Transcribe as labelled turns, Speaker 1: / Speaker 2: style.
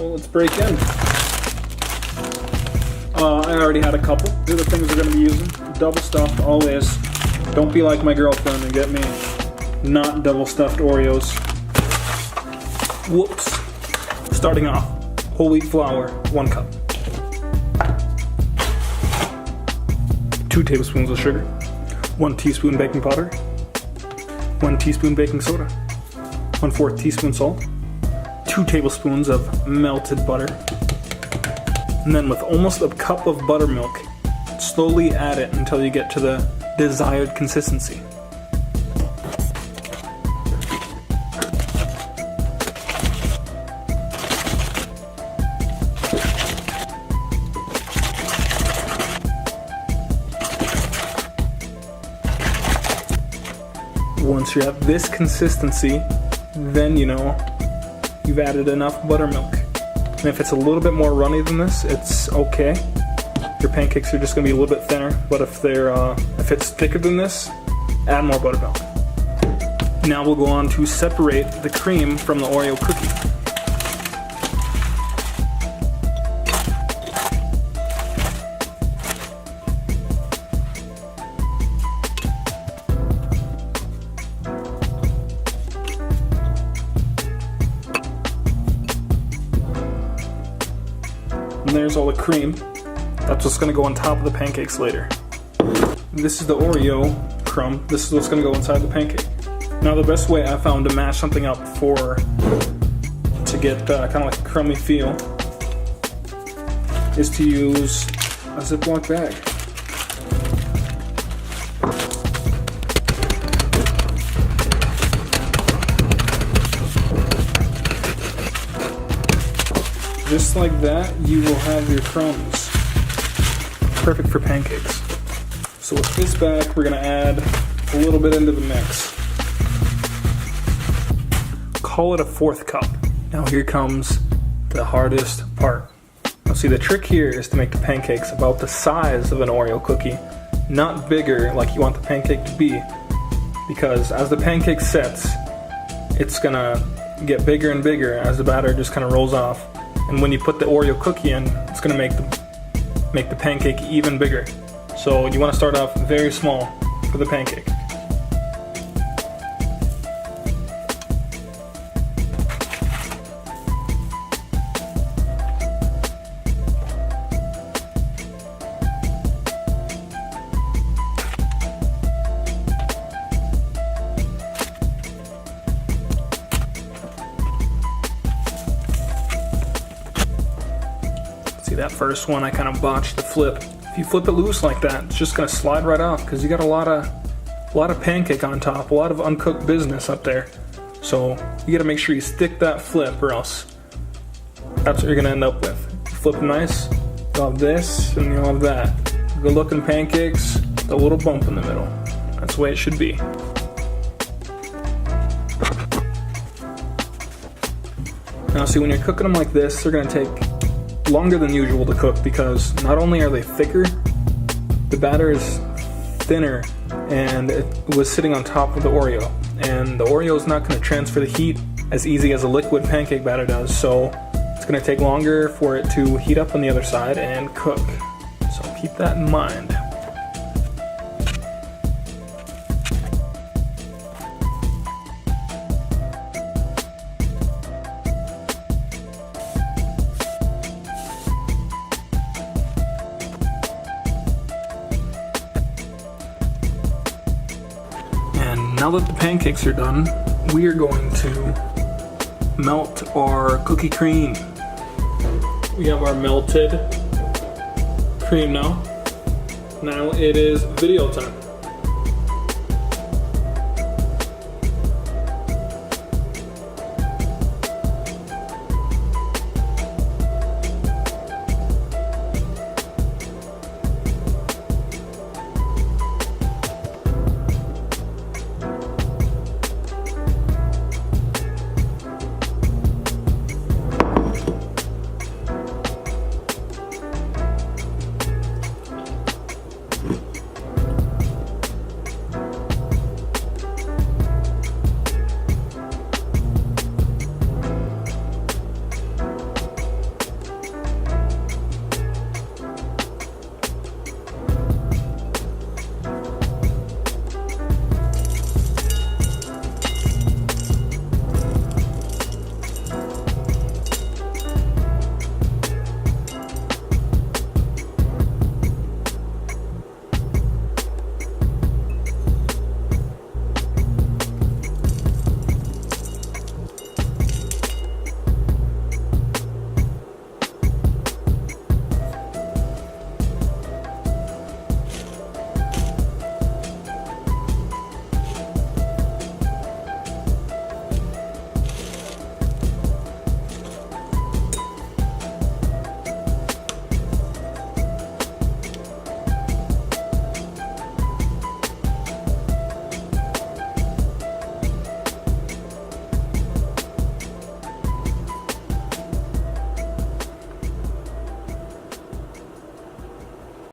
Speaker 1: So let's break in. I already had a couple. These are the things we're going to be using. Double stuffed always. Don't be like my girlfriend and get me not double stuffed Oreos. Whoops. Starting off, whole wheat flour, 1 cup. 2 tablespoons of sugar. 1 teaspoon baking powder. 1 teaspoon baking soda. 1/4 teaspoon salt. 2 tablespoons of melted butter. And then with almost a cup of buttermilk, slowly add it until you get to the desired consistency. Once you're at this consistency, then you know you've added enough buttermilk. And if it's a little bit more runny than this, it's okay. Your pancakes are just going to be a little bit thinner, but if it's thicker than this, add more buttermilk. Now we'll go on to separate the cream from the Oreo cookie. And there's all the cream. That's what's going to go on top of the pancakes later. This is the Oreo crumb. This is what's going to go inside the pancake. Now the best way I found to mash something up to get kind of like a crummy feel is to use a Ziploc bag. Just like that, you will have your crumbs. Perfect for pancakes. So with this bag, we're gonna add a little bit into the mix. Call it a 1/4 cup. Now here comes the hardest part. Now see, the trick here is to make the pancakes about the size of an Oreo cookie, not bigger like you want the pancake to be, because as the pancake sets, it's gonna get bigger and bigger as the batter just kind of rolls off. And when you put the Oreo cookie in, it's going to make the pancake even bigger. So you want to start off very small for the pancake. See, that first one I kind of botched the flip. If you flip it loose like that, it's just gonna slide right off because you got a lot of pancake on top, a lot of uncooked business up there. So you gotta make sure you stick that flip, or else that's what you're gonna end up with. Flip nice, you'll have this and you'll have that. Good looking pancakes, a little bump in the middle. That's the way it should be. Now see, when you're cooking them like this, they're gonna take longer than usual to cook because not only are they thicker, the batter is thinner and it was sitting on top of the Oreo. And the Oreo is not going to transfer the heat as easy as a liquid pancake batter does, so it's going to take longer for it to heat up on the other side and cook. So keep that in mind. And now that the pancakes are done, we are going to melt our cookie cream. We have our melted cream now. Now it is video time.